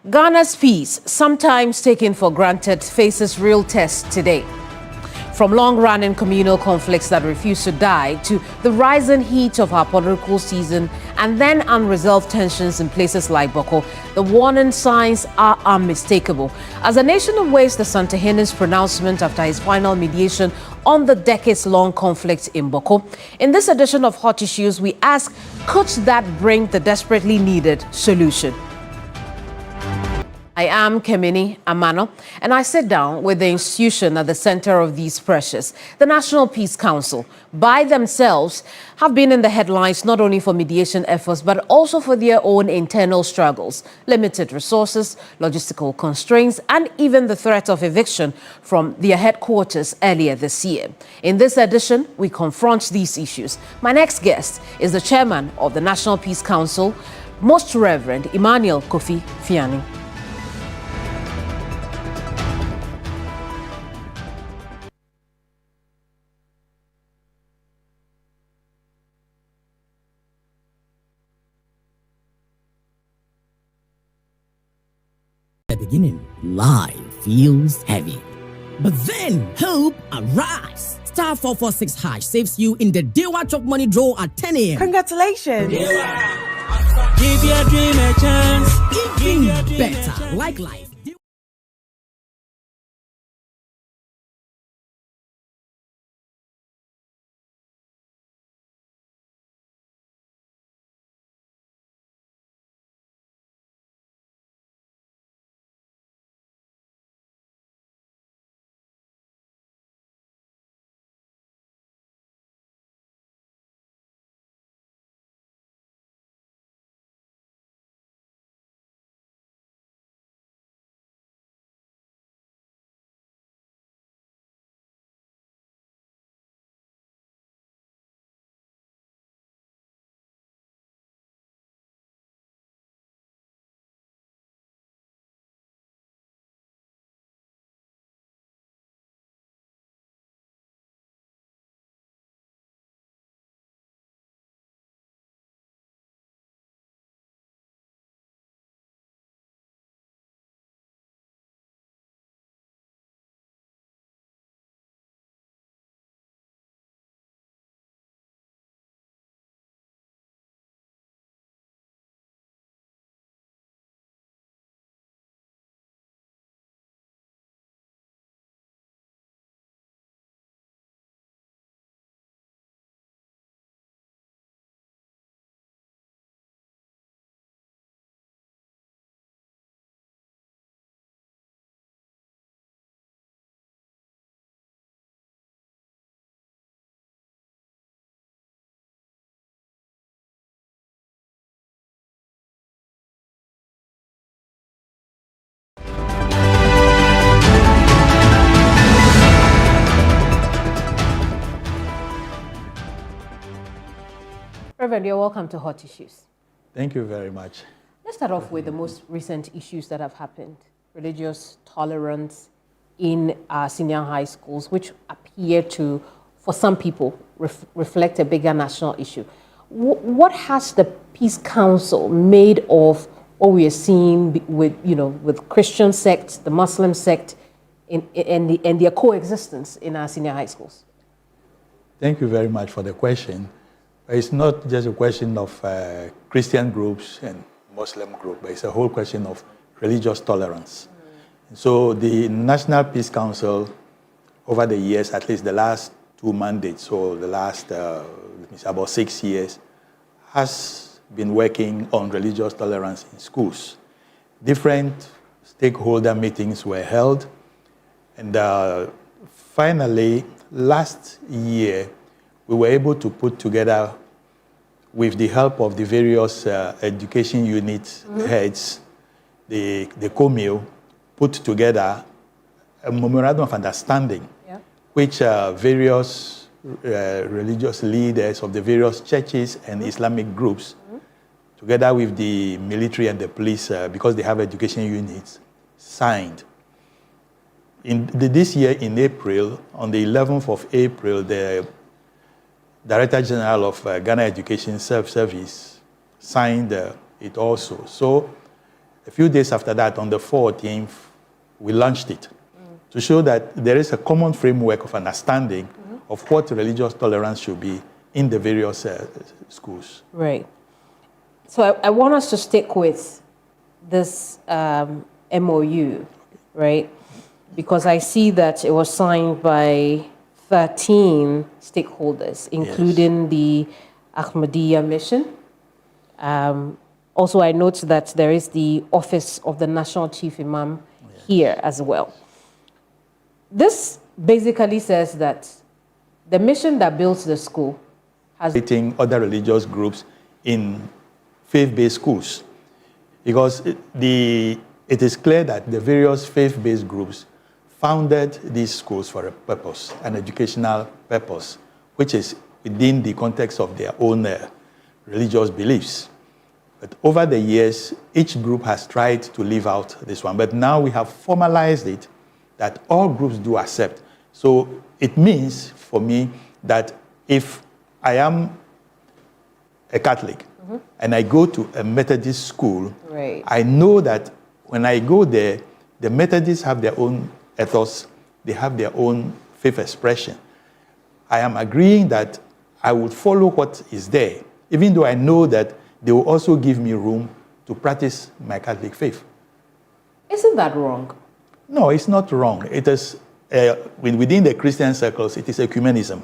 Ghana's peace, sometimes taken for granted, faces real tests today. From long-running communal conflicts that refuse to die to the rising heat of our political season and then unresolved tensions in places like Boko, the warning signs are unmistakable. As the nation awaits the Santahene's pronouncement after his final mediation on the decades-long conflict in Boko, in this edition of Hot Issues, we ask, could that bring the desperately needed solution? I am Kemini Amano, and I sit down with the institution at the center of these pressures, the National Peace Council. By themselves, have been in the headlines not only for mediation efforts, but also for their own internal struggles, limited resources, logistical constraints, and even the threat of eviction from their headquarters earlier this year. In this edition, we confront these issues. My next guest is the chairman of the National Peace Council, Most Reverend Emmanuel Kofi Fiani. The beginning, life feels heavy. But then, hope arrives. Star 446 hash saves you in the Dewa Chop Money draw at 10 a.m. Congratulations! Give your dream a chance. Even better, like life. Reverend, you're welcome to Hot Issues. Thank you very much. Let's start off with the most recent issues that have happened. Religious tolerance in our senior high schools, which appear to, for some people, reflect a bigger national issue. What has the Peace Council made of what we are seeing with Christian sects, the Muslim sect, and their coexistence in our senior high schools? Thank you very much for the question. It's not just a question of Christian groups and Muslim groups, but it's a whole question of religious tolerance. So the National Peace Council, over the years, at least the last 2 mandates, so the last about 6 years, has been working on religious tolerance in schools. Different stakeholder meetings were held, and finally, last year, we were able to put together, with the help of the various education unit heads, the COMEO, put together a memorandum of understanding, which various religious leaders of the various churches and Islamic groups, together with the military and the police, because they have education units, signed. This year in April, on the 11th of April, the Director General of Ghana Education Service, signed it also. So a few days after that, on the 14th, we launched it to show that there is a common framework of understanding of what religious tolerance should be in the various schools. Right. So I want us to stick with this MOU, right? Because I see that it was signed by 13 stakeholders, including the Ahmadiyya Mission. Also, I note that there is the Office of the National Chief Imam here as well. This basically says that the mission that builds the school has Meeting other religious groups in faith-based schools, because it is clear that the various faith-based groups founded these schools for a purpose, an educational purpose, which is within the context of their own religious beliefs. But over the years, each group has tried to live out this one. But now we have formalized it that all groups do accept. So it means for me that if I am a Catholic and I go to a Methodist school, Right. I know that when I go there, the Methodists have their own ethos, they have their own faith expression. I am agreeing that I would follow what is there, even though I know that they will also give me room to practice my Catholic faith. Isn't that wrong? No, it's not wrong. It is, within the Christian circles, it is ecumenism.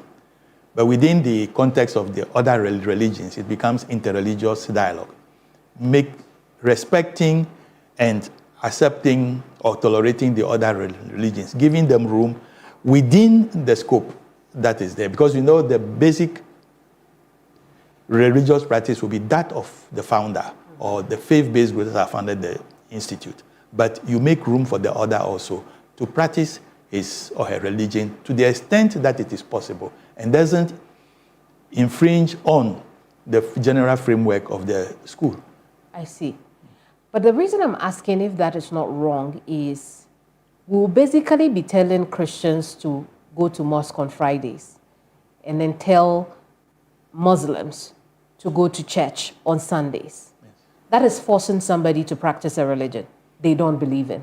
But within the context of the other religions, it becomes interreligious dialogue. Respecting and accepting or tolerating the other religions, giving them room within the scope that is there. Because you know the basic religious practice will be that of the founder or the faith-based groups that have founded the institute. But you make room for the other also to practice his or her religion to the extent that it is possible and doesn't infringe on the general framework of the school. I see. But the reason I'm asking if that is not wrong is we'll basically be telling Christians to go to mosque on Fridays and then tell Muslims to go to church on Sundays. Yes. That is forcing somebody to practice a religion they don't believe in.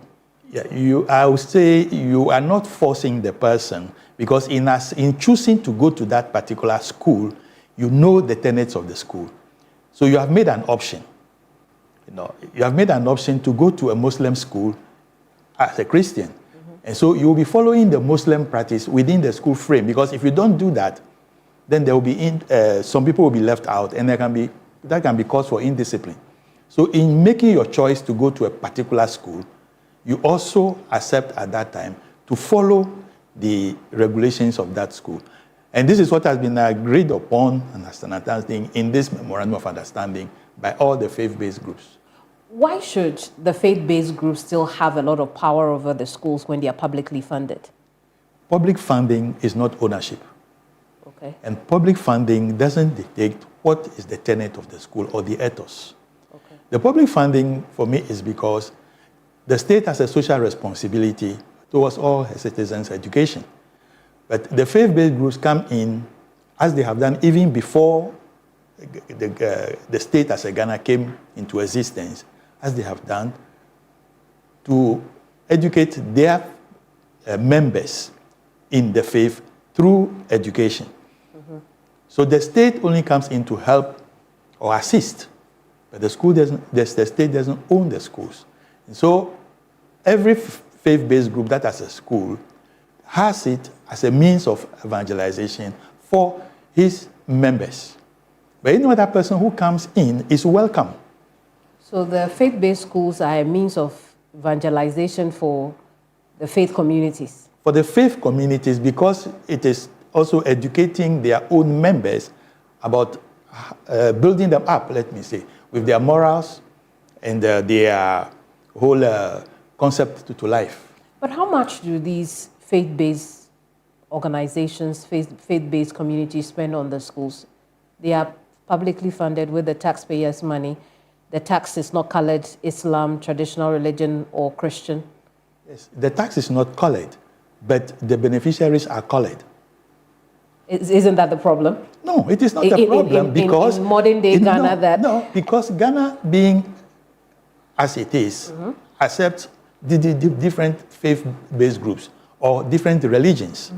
Yeah, I would say you are not forcing the person, because in choosing to go to that particular school, you know the tenets of the school. So you have made an option. You have made an option to go to a Muslim school as a Christian. And so you will be following the Muslim practice within the school frame, because if you don't do that, then there will be some people will be left out, and that can be cause for indiscipline. So in making your choice to go to a particular school, you also accept at that time to follow the regulations of that school. And this is what has been agreed upon and understanding in this memorandum of understanding by all the faith-based groups. Why should the faith-based groups still have a lot of power over the schools when they are publicly funded? Public funding is not ownership. Okay. And public funding doesn't dictate what is the tenet of the school or the ethos. Okay. The public funding for me is because the state has a social responsibility towards all citizens' education. But the faith-based groups come in, as they have done even before the state as a Ghana came into existence, as they have done, to educate their members in the faith through education. Mm-hmm. So the state only comes in to help or assist, but the state doesn't own the schools. And so every faith-based group that has a school has it as a means of evangelization for his members. But any other person who comes in is welcome. So the faith-based schools are a means of evangelization for the faith communities? For the faith communities, because it is also educating their own members about building them up, let me say, with their morals and their whole concept to life. But how much do these faith-based organizations, faith-based communities spend on the schools? They are publicly funded with the taxpayers' money. The tax is not colored Islam, traditional religion, or Christian. Yes, the tax is not colored, but the beneficiaries are colored. Isn't that the problem? No, it is not a problem because in modern day Ghana no, because Ghana being as it is, accepts the different faith-based groups or different religions.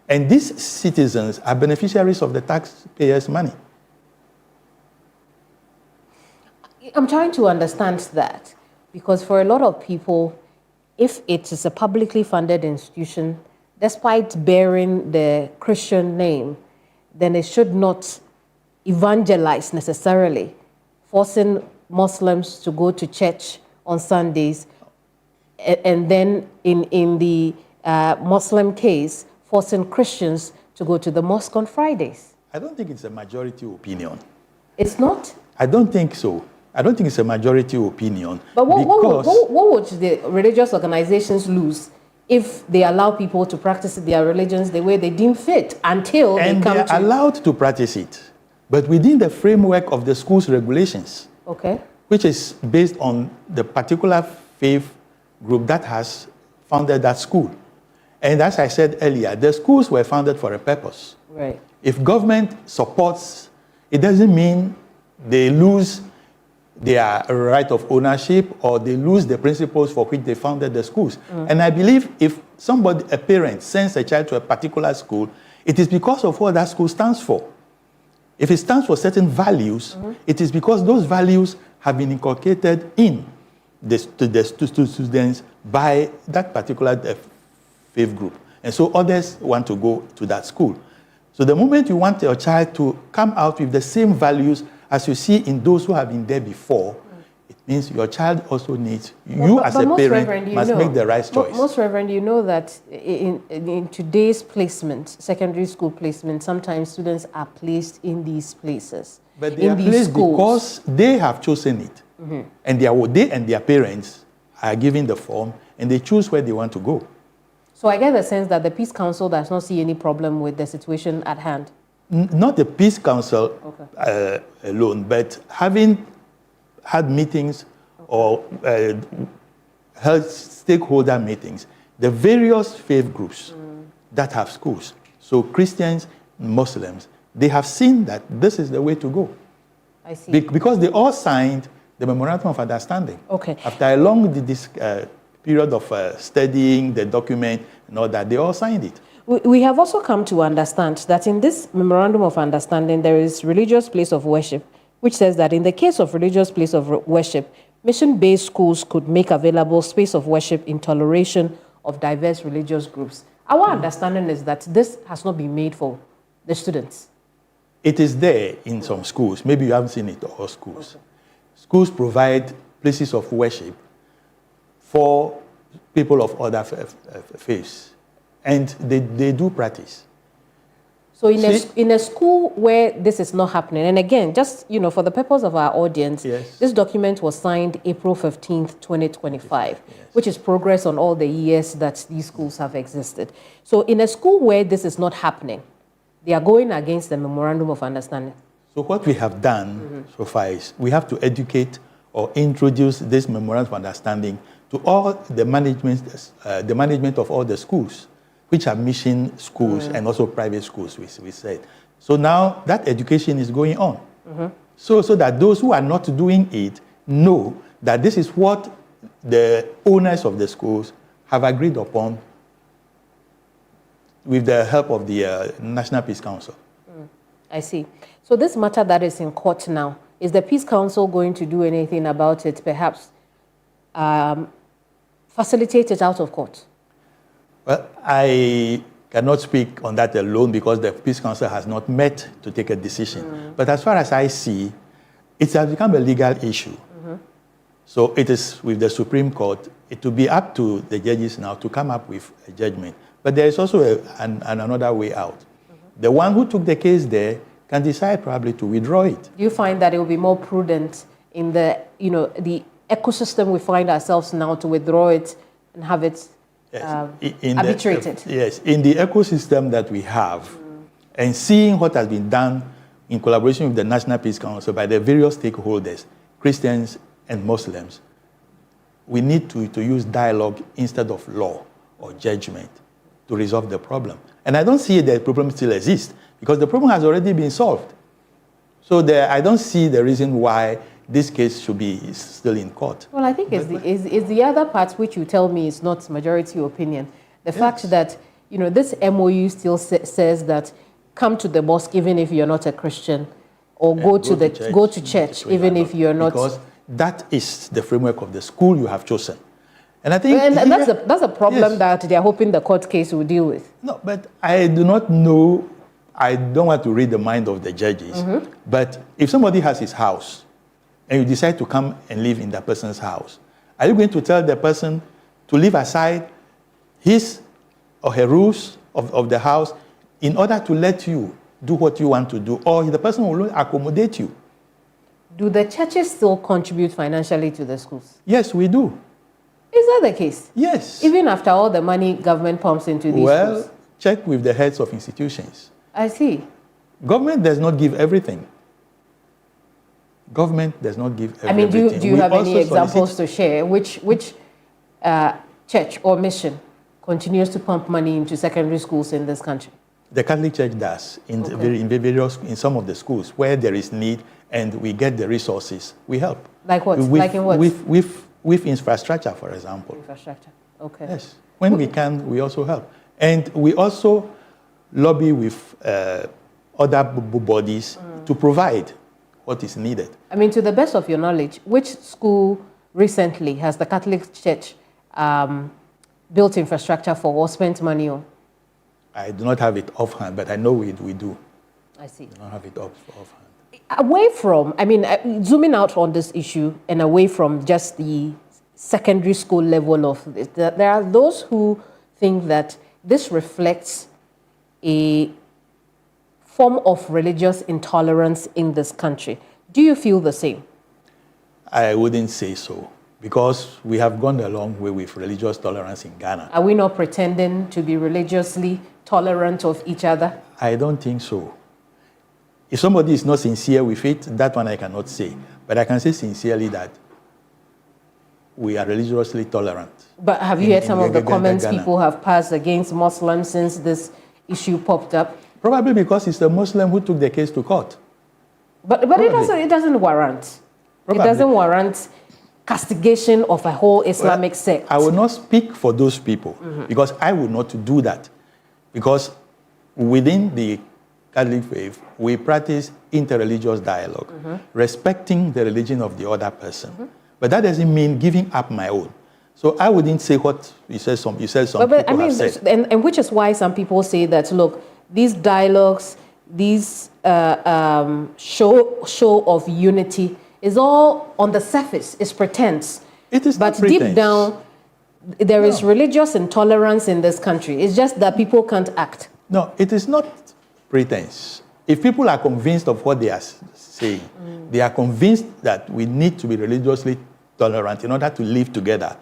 And these citizens are beneficiaries of the taxpayers' money. I'm trying to understand that because for a lot of people, if it is a publicly funded institution, despite bearing the Christian name, then it should not evangelize necessarily, forcing Muslims to go to church on Sundays, and then in the Muslim case, forcing Christians to go to the mosque on Fridays. I don't think it's a majority opinion. It's not? I don't think so. I don't think it's a majority opinion. But what would the religious organizations lose if they allow people to practice their religions the way they deem fit until they come to... And they're allowed to practice it, but within the framework of the school's regulations. Okay. Which is based on the particular faith group that has founded that school. And as I said earlier, the schools were founded for a purpose. Right. If government supports, it doesn't mean they lose their right of ownership or they lose the principles for which they founded the schools. And I believe if a parent sends a child to a particular school, it is because of what that school stands for. If it stands for certain values, it is because those values have been inculcated in the students by that particular faith group. And so others want to go to that school. So the moment you want your child to come out with the same values as you see in those who have been there before, it means your child also needs, as a parent, must make the right choice. Most Reverend, you know that in today's placement, secondary school placement, sometimes students are placed in these places. But they are placed because they have chosen it. And they and their parents are given the form and they choose where they want to go. So I get the sense that the Peace Council does not see any problem with the situation at hand. Not the Peace Council alone, but having had meetings or held stakeholder meetings, the various faith groups that have schools, so Christians, Muslims, they have seen that this is the way to go. I see. Because they all signed the Memorandum of Understanding. Okay. After a long period of studying the document and all that, they all signed it. We have also come to understand that in this Memorandum of Understanding, there is religious place of worship, which says that in the case of religious place of worship, mission-based schools could make available space of worship in toleration of diverse religious groups. Our understanding is that this has not been made for the students. It is there in some schools. Maybe you haven't seen it in all schools. Okay. Schools provide places of worship for people of other faiths. And they do practice. So in a school where this is not happening, and again, just for the purpose of our audience, yes. This document was signed April 15th, 2025, yes. Which is progress on all the years that these schools have existed. So in a school where this is not happening, they are going against the Memorandum of Understanding. So what we have done so far is we have to educate or introduce this Memorandum of Understanding to all the management of all the schools, which are mission schools and also private schools, we said. So now that education is going on. So that those who are not doing it know that this is what the owners of the schools have agreed upon with the help of the National Peace Council. I see. So this matter that is in court now, is the Peace Council going to do anything about it, perhaps facilitate it out of court? Well, I cannot speak on that alone because the Peace Council has not met to take a decision. But as far as I see, it has become a legal issue. So it is with the Supreme Court. It will be up to the judges now to come up with a judgment. But there is also another way out. The one who took the case there can decide probably to withdraw it. Do you find that it will be more prudent in the ecosystem we find ourselves now to withdraw it and have it arbitrated? Yes, in the ecosystem that we have, and seeing what has been done in collaboration with the National Peace Council by the various stakeholders, Christians and Muslims, we need to use dialogue instead of law or judgment to resolve the problem. And I don't see that the problem still exists because the problem has already been solved. So I don't see the reason why this case should be still in court. Well, I think it's the other part which you tell me is not majority opinion. The fact that, this MOU still says that come to the mosque even if you're not a Christian, or go to church even if you're not. Because that is the framework of the school you have chosen. And I think that's a problem that they're hoping the court case will deal with. No, but I do not know. I don't want to read the mind of the judges. But if somebody has his house and you decide to come and live in that person's house, are you going to tell the person to leave aside his or her rules of the house in order to let you do what you want to do, or the person will accommodate you? Do the churches still contribute financially to the schools? Yes, we do. Is that the case? Yes. Even after all the money government pumps into these schools? Well, check with the heads of institutions. I see. Government does not give everything. Government does not give everything. I mean, do you have any examples to share? Which church or mission continues to pump money into secondary schools in this country? The Catholic Church does in some of the schools where there is need and we get the resources. We help. Like what? Like in what? With infrastructure, for example. Infrastructure. Okay. Yes. When we can, we also help, and we also lobby with other bodies to provide what is needed. I mean, to the best of your knowledge, which school recently has the Catholic Church built infrastructure for or spent money on? I do not have it offhand, but I know we do. I see. I don't have it offhand. Away from, zooming out on this issue and away from just the secondary school level of this, there are those who think that this reflects a form of religious intolerance in this country. Do you feel the same? I wouldn't say so, because we have gone a long way with religious tolerance in Ghana. Are we not pretending to be religiously tolerant of each other? I don't think so. If somebody is not sincere with it, that one I cannot say. But I can say sincerely that we are religiously tolerant. But have you heard some of the comments people have passed against Muslims since this issue popped up? Probably because it's the Muslim who took the case to court. But it doesn't warrant. Probably. It doesn't warrant castigation of a whole Islamic sect. I will not speak for those people because I would not do that. Because within the Catholic faith, we practice interreligious dialogue, respecting the religion of the other person. But that doesn't mean giving up my own. So I wouldn't say what you said. Some people have said. And which is why some people say that, look, these dialogues, these show of unity is all on the surface. It's pretense. It is but not pretense. Deep down, there is religious intolerance in this country. It's just that people can't act. No, it is not pretense. If people are convinced of what they are saying, they are convinced that we need to be religiously tolerant in order to live together,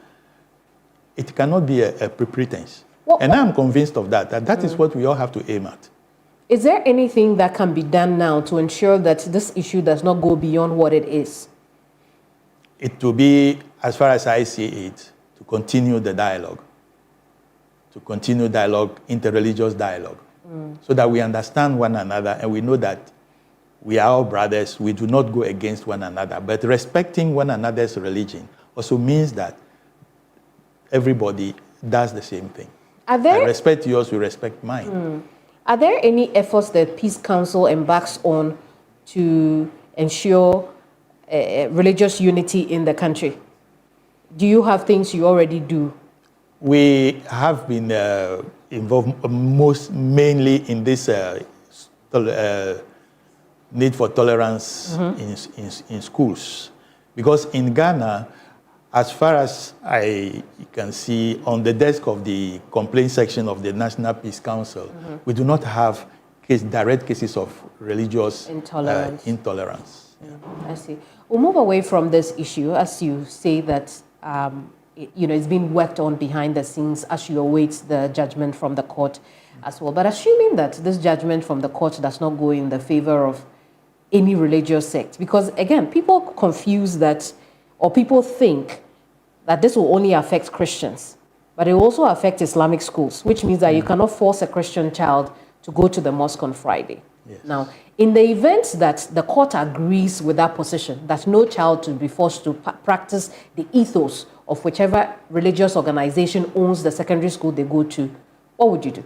it cannot be a pretense. And I am convinced of that is what we all have to aim at. Is there anything that can be done now to ensure that this issue does not go beyond what it is? It will be, as far as I see it, to continue the dialogue. To continue dialogue, interreligious dialogue. So that we understand one another and we know that we are all brothers. We do not go against one another. But respecting one another's religion also means that everybody does the same thing. I respect yours, you respect mine. Are there any efforts that Peace Council embarks on to ensure religious unity in the country? Do you have things you already do? We have been involved mainly in this need for tolerance in schools. Because in Ghana, as far as I can see, on the desk of the complaint section of the National Peace Council, we do not have direct cases of religious intolerance. I see. We'll move away from this issue, as you say that it's being worked on behind the scenes as you await the judgment from the court as well. But assuming that this judgment from the court does not go in the favor of any religious sect, because again, people confuse that, or people think that this will only affect Christians, but it will also affect Islamic schools, which means that you cannot force a Christian child to go to the mosque on Friday. Yes. Now, in the event that the court agrees with that position, that no child to be forced to practice the ethos of whichever religious organization owns the secondary school they go to, what would you do?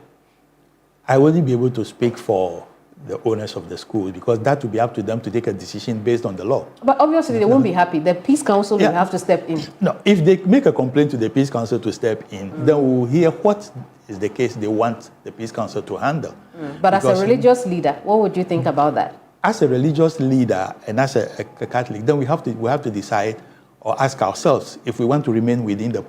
I wouldn't be able to speak for the owners of the school because that would be up to them to take a decision based on the law. But obviously they won't be happy. The Peace Council will have to step in. No, if they make a complaint to the Peace Council to step in, then we'll hear what is the case they want the Peace Council to handle. But as a religious leader, what would you think about that? As a religious leader and as a Catholic, then we have to decide or ask ourselves if we want to remain within the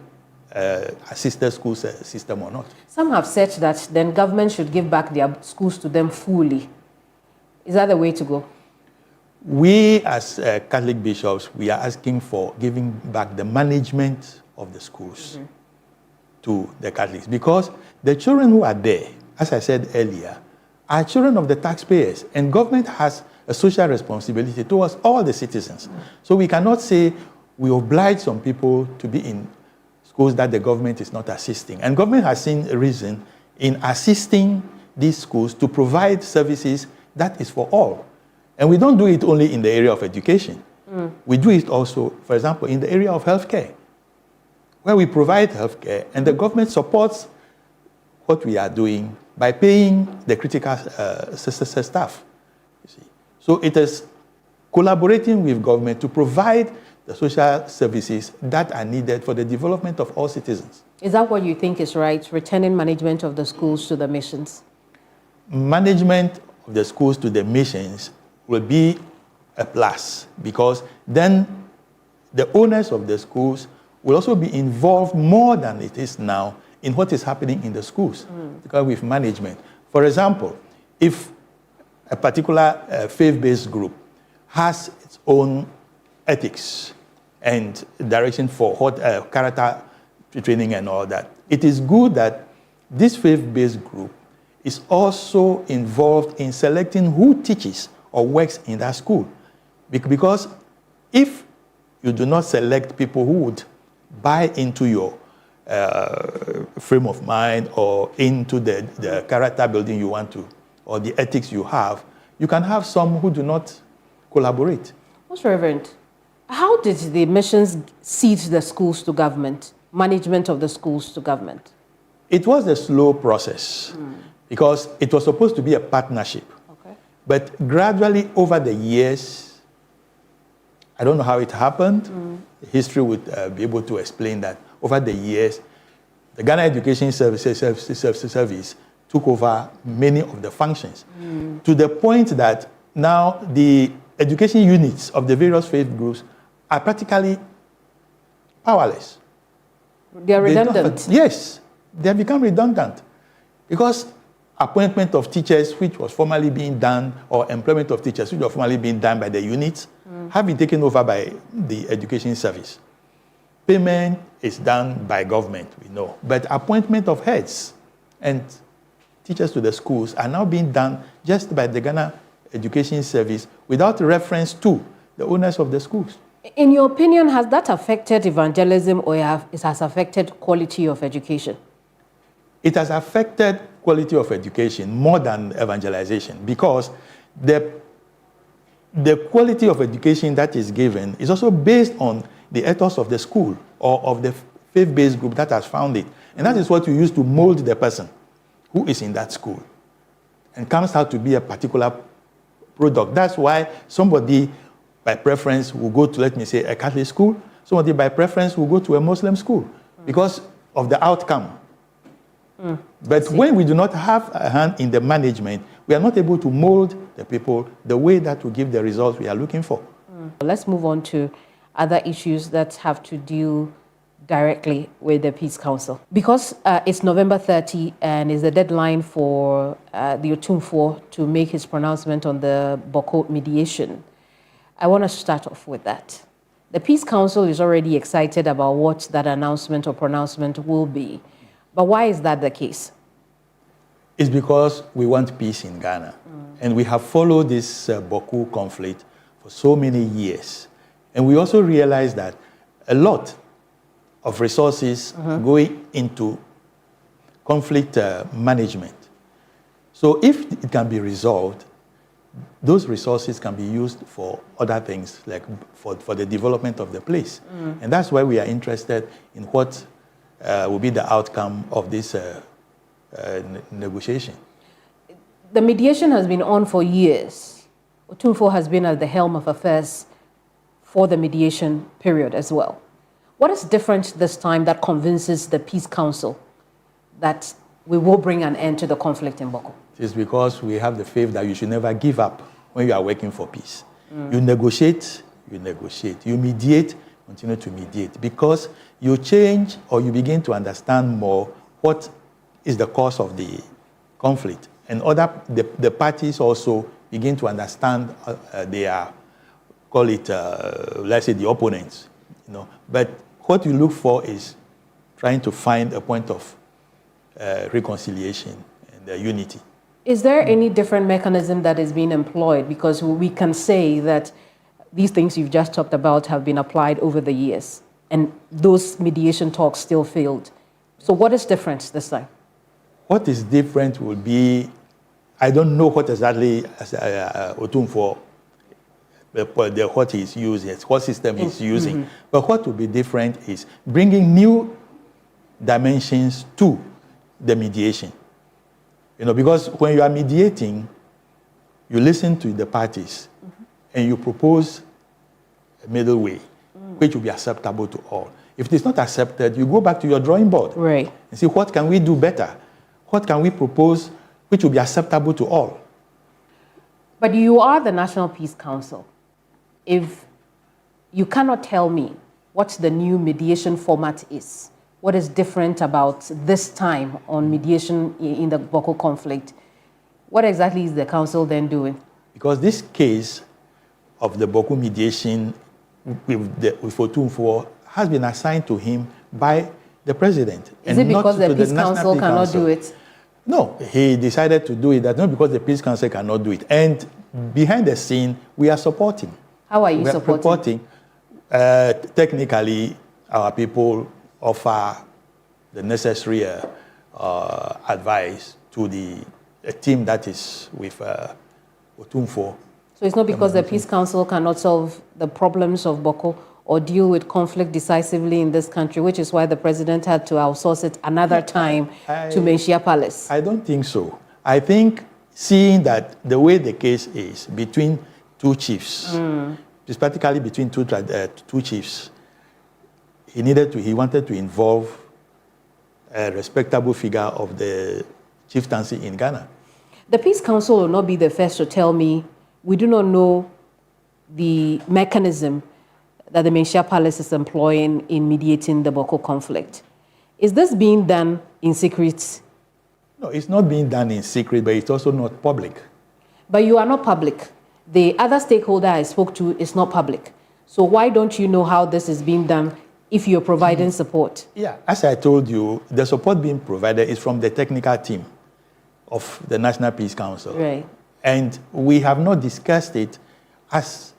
sister school system or not. Some have said that then government should give back their schools to them fully. Is that the way to go? We as Catholic bishops, we are asking for giving back the management of the schools to the Catholics because the children who are there, as I said earlier, are children of the taxpayers, and government has a social responsibility towards all the citizens. So we cannot say we oblige some people to be in schools that the government is not assisting. And government has seen a reason in assisting these schools to provide services that is for all. And we don't do it only in the area of education. We do it also, for example, in the area of healthcare, where we provide healthcare and the government supports what we are doing by paying the critical staff. You see. So it is collaborating with government to provide the social services that are needed for the development of all citizens. Is that what you think is right, returning management of the schools to the missions? Management of the schools to the missions will be a plus because then the owners of the schools will also be involved more than it is now in what is happening in the schools because with management. For example, if a particular faith-based group has its own ethics and direction for what character training and all that, it is good that this faith-based group is also involved in selecting who teaches or works in that school. Because if you do not select people who would buy into your frame of mind or into the character building you want to, or the ethics you have, you can have some who do not collaborate. Most Reverend, how did the missions cede the schools to government, management of the schools to government? It was a slow process because it was supposed to be a partnership. Okay. But gradually over the years, I don't know how it happened. History would be able to explain that. Over the years, the Ghana Education Service took over many of the functions to the point that now the education units of the various faith groups are practically powerless. They are redundant. Yes, they have become redundant because appointment of teachers, which was formerly being done, or employment of teachers, which was formerly being done by the units, have been taken over by the education service. Payment is done by government, we know, but appointment of heads and teachers to the schools are now being done just by the Ghana Education Service without reference to the owners of the schools. In your opinion, has that affected evangelism or it has affected quality of education? It has affected quality of education more than evangelization because the quality of education that is given is also based on the ethos of the school or of the faith-based group that has found it. And that is what you use to mold the person who is in that school and comes out to be a particular product. That's why somebody by preference will go to, let me say, a Catholic school. Somebody by preference will go to a Muslim school because of the outcome. But when we do not have a hand in the management, we are not able to mold the people the way that will give the results we are looking for. Let's move on to other issues that have to deal directly with the Peace Council. Because it's November 30 and is the deadline for the Otumfuo to make his pronouncement on the Bawku mediation, I want to start off with that. The Peace Council is already excited about what that announcement or pronouncement will be. But why is that the case? It's because we want peace in Ghana. And we have followed this Bawku conflict for so many years. And we also realize that a lot of resources going into conflict management. So if it can be resolved, those resources can be used for other things, like for the development of the place. And that's why we are interested in what will be the outcome of this negotiation. The mediation has been on for years. Otumfuo has been at the helm of affairs for the mediation period as well. What is different this time that convinces the Peace Council that we will bring an end to the conflict in Bawku? It is because we have the faith that you should never give up when you are working for peace. You negotiate, you mediate, continue to mediate, because you change or you begin to understand more what is the cause of the conflict. And the parties also begin to understand their, call it, let's say, the opponents. But what you look for is trying to find a point of reconciliation and unity. Is there any different mechanism that is being employed? Because we can say that these things you've just talked about have been applied over the years, and those mediation talks still failed. So what is different this time? What is different will be, I don't know what exactly Otumfuo, what he's using, what system he's using. But what will be different is bringing new dimensions to the mediation. Because when you are mediating, you listen to the parties and you propose a middle way, which will be acceptable to all. If it is not accepted, you go back to your drawing board and see what can we do better? What can we propose which will be acceptable to all? But you are the National Peace Council. If you cannot tell me what the new mediation format is, what is different about this time on mediation in the Bawku conflict, what exactly is the council then doing? Because this case of the Bawku mediation with Otumfuo has been assigned to him by the president. Is it because the Peace Council cannot do it? No, he decided to do it. That's not because the Peace Council cannot do it. And behind the scene, we are supporting. How are you supporting? Technically, our people offer the necessary advice to the team that is with Otumfuo. So it's not because the Peace Council cannot solve the problems of Bawku or deal with conflict decisively in this country, which is why the president had to outsource it another time to Menchia Palace? I don't think so. I think seeing that the way the case is between two chiefs, particularly between two chiefs, he wanted to involve a respectable figure of the chieftaincy in Ghana. The Peace Council will not be the first to tell me we do not know the mechanism that the Menchia Palace is employing in mediating the Bawku conflict. Is this being done in secret? No, it's not being done in secret, but it's also not public. But you are not public. The other stakeholder I spoke to is not public. So why don't you know how this is being done if you're providing support? Yeah, as I told you, the support being provided is from the technical team of the National Peace Council. Right. And we have not discussed it as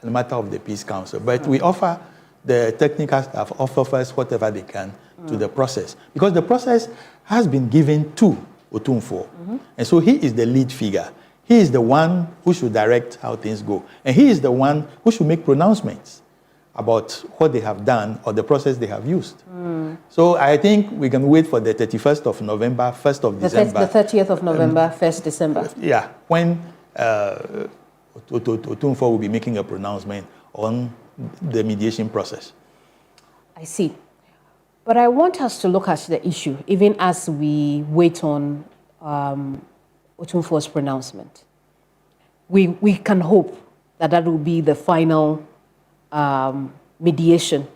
a matter of the Peace Council, but we offer the technical staff, offers whatever they can to the process. Because the process has been given to Otumfuo. And so he is the lead figure. He is the one who should direct how things go. And he is the one who should make pronouncements about what they have done or the process they have used. So I think we can wait for the 31st of November, 1st of December. The 30th of November, 1st December. Yeah, when Otumfuo will be making a pronouncement on the mediation process. I see. But I want us to look at the issue, even as we wait on Otumfuo's pronouncement. We can hope that will be the final mediation.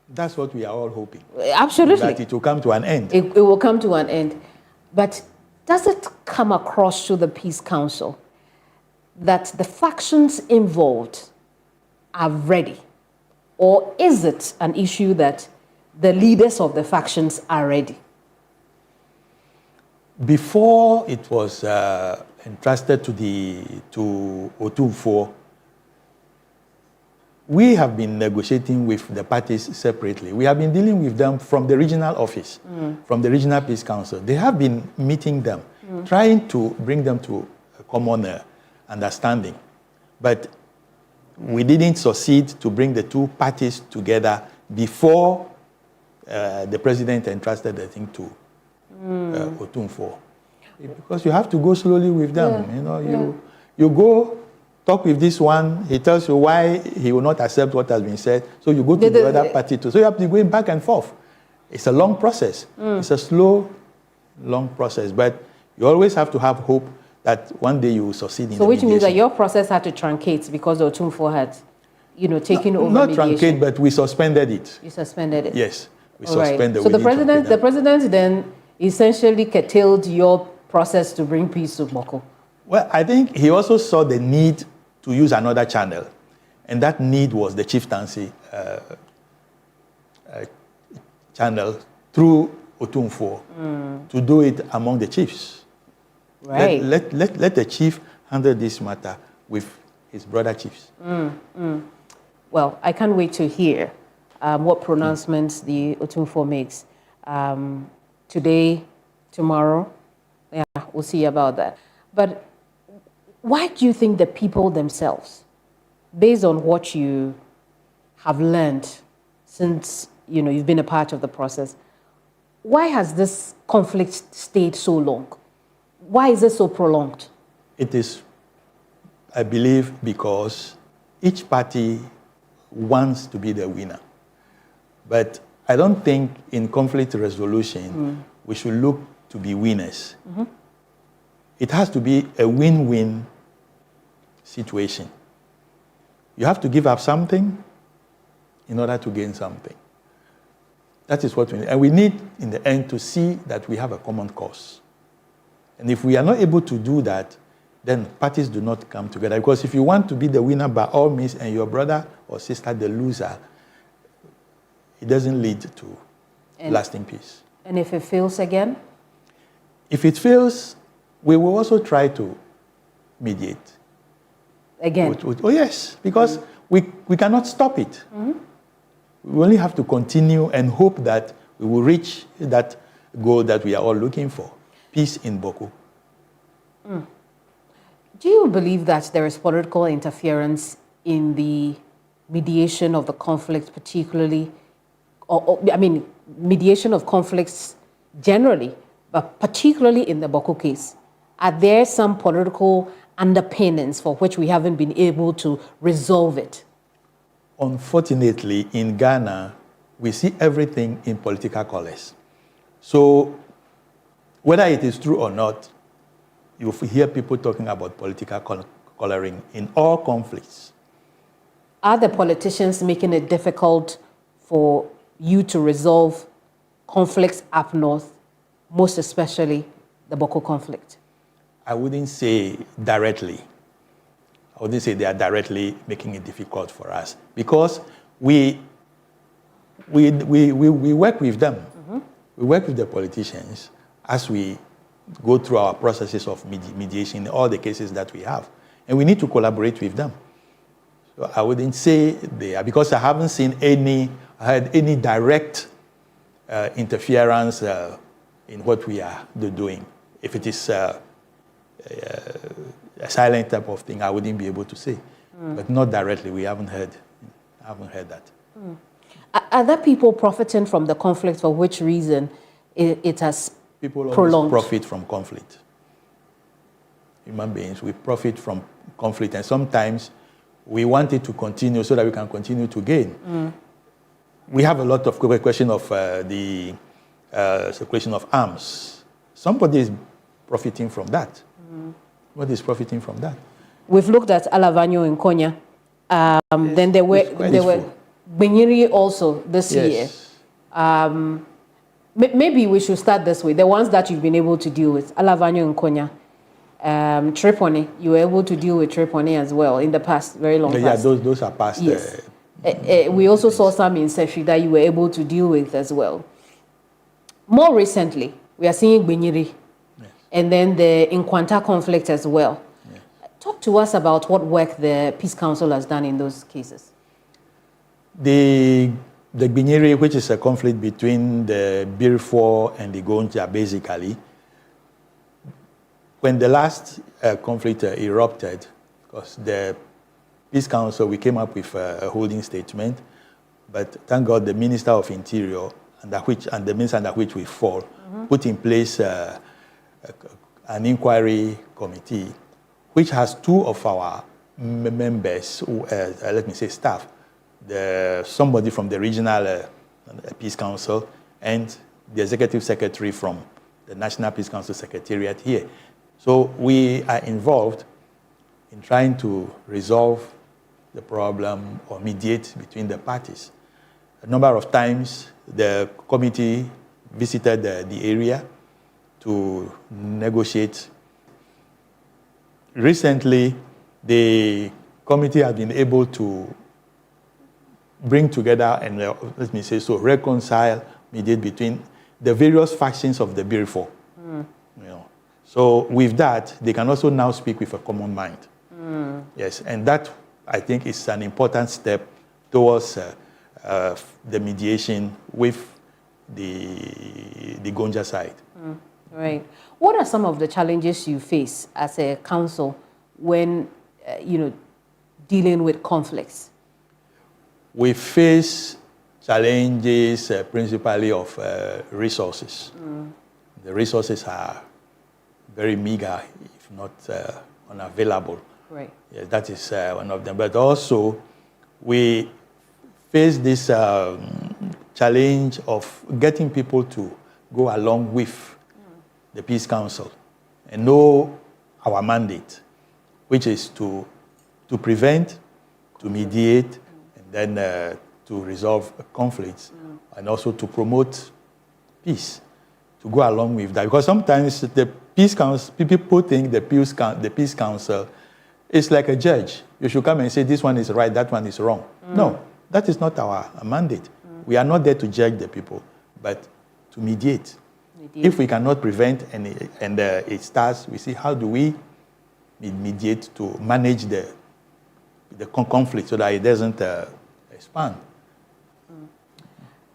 That's what we are all hoping. Absolutely. That it will come to an end. It will come to an end. But does it come across to the Peace Council that the factions involved are ready? Or is it an issue that the leaders of the factions are ready? Before it was entrusted to Otumfuo, we have been negotiating with the parties separately. We have been dealing with them from the regional office, from the Regional Peace Council. They have been meeting them. trying to bring them to a common understanding. But we didn't succeed to bring the two parties together before the president entrusted the thing to Otumfuo. Because you have to go slowly with them. You go talk with this one, he tells you why he will not accept what has been said, so you go to the other party too. So you have to go back and forth. It's a long process. It's a slow, long process, but you always have to have hope that one day you will succeed in So which mediation. means that your process had to truncate because Otumfuo had, taken over Not mediation. truncate, but we suspended it. You suspended it. Yes, we All right. suspended. So we the didn't president then essentially curtailed your process to bring peace to Boko. Well, I think he also saw the need to use another channel, and that need was the chieftaincy channel through Otumfuo to do it among the chiefs. Right. Let the chief handle this matter with his brother chiefs. Well, I can't wait to hear what pronouncements the Otumfuo makes today, tomorrow. Yeah, we'll see about that. But why do you think the people themselves, based on what you have learned since you've been a part of the process, why has this conflict stayed so long? Why is it so prolonged? It is, I believe, because each party wants to be the winner. But I don't think in conflict resolution we should look to be winners. It has to be a win-win situation. You have to give up something in order to gain something. That is what we need. And we need, in the end, to see that we have a common cause. And if we are not able to do that, then parties do not come together. Because if you want to be the winner by all means and your brother or sister the loser, it doesn't lead to lasting peace. And if it fails again? If it fails, we will also try to mediate. Again? Oh, yes, because we cannot stop it. We only have to continue and hope that we will reach that goal that we are all looking for, peace in Boko. Do you believe that there is political interference in the mediation of the conflict, particularly, mediation of conflicts generally, but particularly in the Boko case? Are there some political underpinnings for which we haven't been able to resolve it? Unfortunately, in Ghana, we see everything in political colors. So whether it is true or not, you hear people talking about political coloring in all conflicts. Are the politicians making it difficult for you to resolve conflicts up north, most especially the Boko conflict? I wouldn't say directly. I wouldn't say they are directly making it difficult for us because we work with them. We work with the politicians as we go through our processes of mediation in all the cases that we have. And we need to collaborate with them. So I wouldn't say they are, because I haven't seen any direct interference in what we are doing. If it is a silent type of thing, I wouldn't be able to say. But not directly, we haven't heard that. Are there people profiting from the conflict? For which reason it has People prolonged? always profit from conflict. Human beings, we profit from conflict, and sometimes we want it to continue so that we can continue to gain. We have a lot of question of the circulation of arms. Somebody is profiting from that. What is profiting from that? We've looked at Alavanyo in Konya. Yes, then there were true. Benyiri also this year. Maybe we should start this way. The ones that you've been able to deal with, Alavanyo and Konya. Triponi, you were able to deal with Triponi as well in the past, very long past. Yeah, those are past. Yes. We also saw some in Sefri that you were able to deal with as well. More recently, we are seeing Benyiri, and then the Nkwanta conflict as well. Yes. Talk to us about what work the Peace Council has done in those cases. The Benyiri, which is a conflict between the Birfour and the Gonja, basically, when the last conflict erupted, because the Peace Council, we came up with a holding statement, but thank God the Minister of Interior, and the minister under which we fall, put in place an inquiry committee, which has two of our members, let me say staff, somebody from the regional Peace Council and the executive secretary from the National Peace Council Secretariat here. So we are involved in trying to resolve the problem or mediate between the parties. A number of times the committee visited the area to negotiate. Recently, the committee has been able to bring together and, let me say so, reconcile, mediate between the various factions of the Birifo. You know. So with that, they can also now speak with a common mind. Yes, and that, I think, is an important step towards the mediation with the Gonja side. Right. What are some of the challenges you face as a council when, dealing with conflicts? We face challenges principally of resources. The resources are very meager, if not unavailable. Right. Yes, that is one of them. But also, we face this challenge of getting people to go along with the Peace Council and know our mandate, which is to prevent, to mediate, and then to resolve conflicts, and also to promote peace, to go along with that. Because sometimes the Peace Council, people think the Peace Council is like a judge. You should come and say this one is right, that one is wrong. No, that is not our mandate. We are not there to judge the people, but to mediate. If we cannot prevent and it starts, we see how do we mediate to manage the conflict so that it doesn't expand.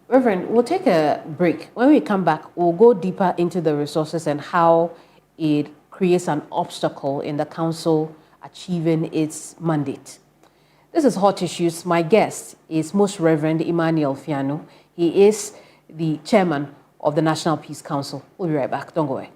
Reverend, we'll take a break. When we come back, we'll go deeper into the resources and how it creates an obstacle in the council achieving its mandate. This is Hot Issues. My guest is Most Reverend Emmanuel Fiano. He is the chairman of the National Peace Council. We'll be right back. Don't go away.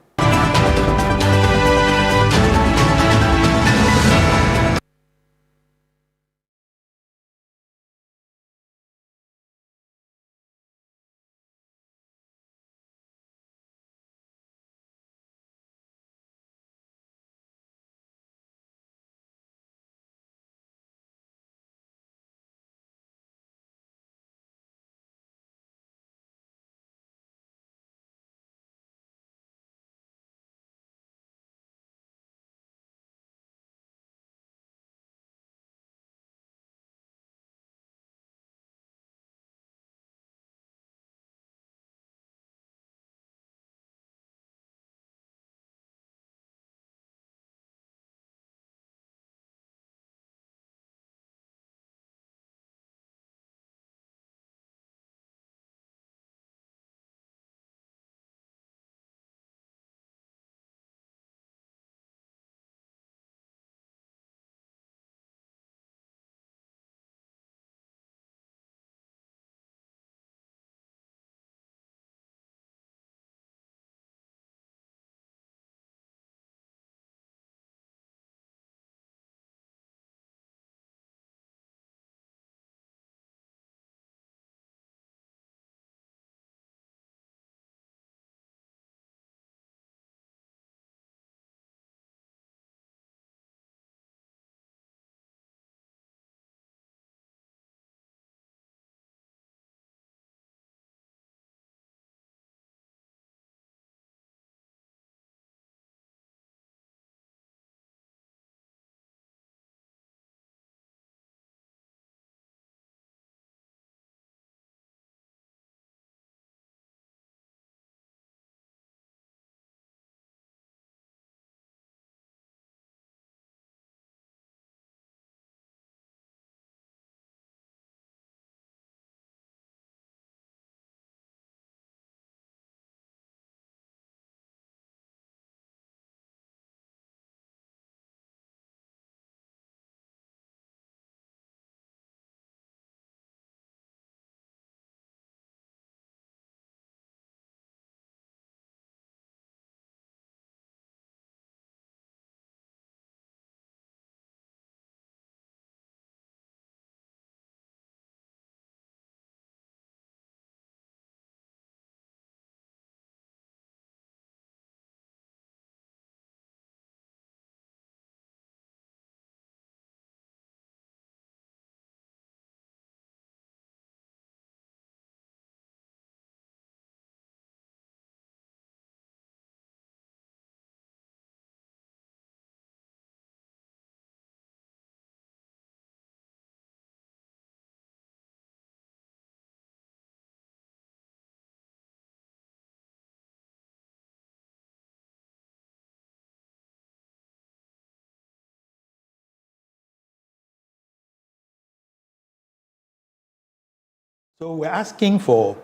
So we're asking for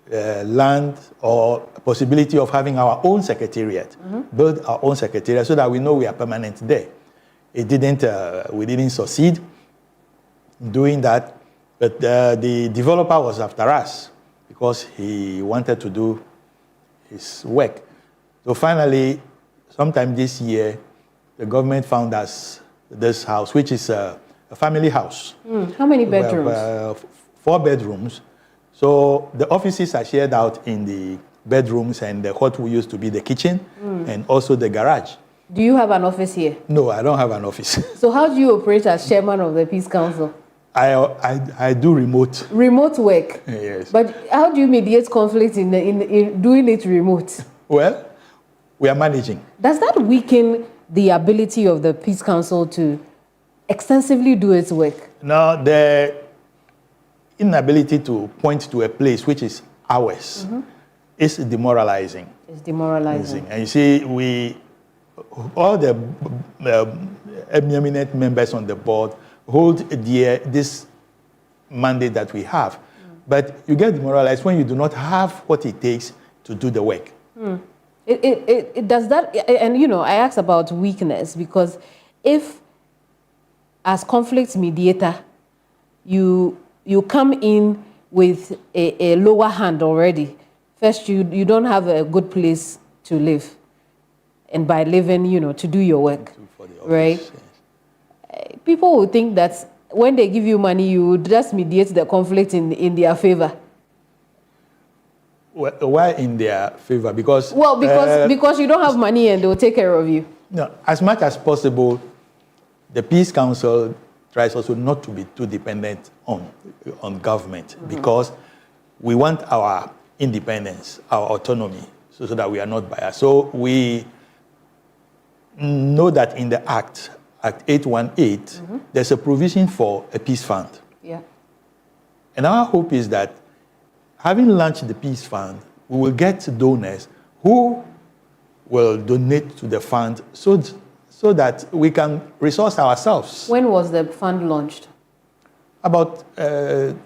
land or possibility of having our own secretariat, build our own secretariat so that we know we are permanent there. We didn't succeed in doing that, but the developer was after us because he wanted to do his work. So finally, sometime this year, the government found us this house, which is a family house. How many bedrooms? 4 bedrooms. So the offices are shared out in the bedrooms and what we used to be the kitchen and also the garage. Do you have an office here? No, I don't have an office. So how do you operate as chairman of the Peace Council? I do remote. Remote work? Yes. But how do you mediate conflict in doing it remote? Well, we are managing. Does that weaken the ability of the Peace Council to extensively do its work? Now, the inability to point to a place which is ours is demoralizing. It's demoralizing. And you see, all the eminent members on the board hold dear this mandate that we have. But you get demoralized when you do not have what it takes to do the work. It does that, and you know, I asked about weakness because if, as conflict mediator, you come in with a lower hand already. First, you don't have a good place to live, and by living, you know, to do your work, right? Yes. People will think that when they give you money, you would just mediate the conflict in their favor. Well, why in their favor? Because because you don't have money and they'll take care of you. No, as much as possible, the Peace Council tries also not to be too dependent on government because we want our independence, our autonomy, so that we are not biased. So we know that in the Act 818, there's a provision for a peace fund. Yeah. And our hope is that having launched the peace fund, we will get donors who will donate to the fund so that we can resource ourselves. When was the fund launched? About 2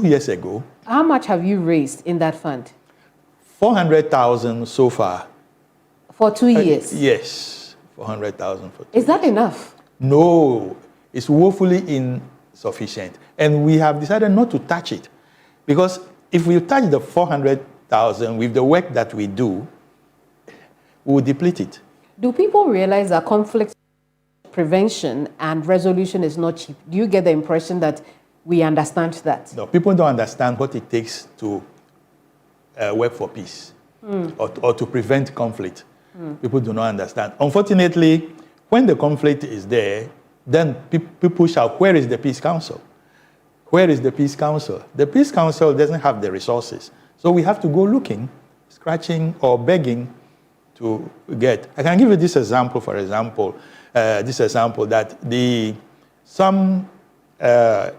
years ago. How much have you raised in that fund? 400,000 so far. For 2 years? Yes, 400,000 for 2 years. Is that enough? No, it's woefully insufficient. And we have decided not to touch it. Because if we touch the 400,000 with the work that we do, we will deplete it. Do people realize that conflict prevention and resolution is not cheap? Do you get the impression that we understand that? No, people don't understand what it takes to work for peace or to prevent conflict. People do not understand. Unfortunately, when the conflict is there, then people shout, where is the Peace Council? Where is the Peace Council? The Peace Council doesn't have the resources. So we have to go looking, scratching, or begging to get. I can give you this example, for example, that some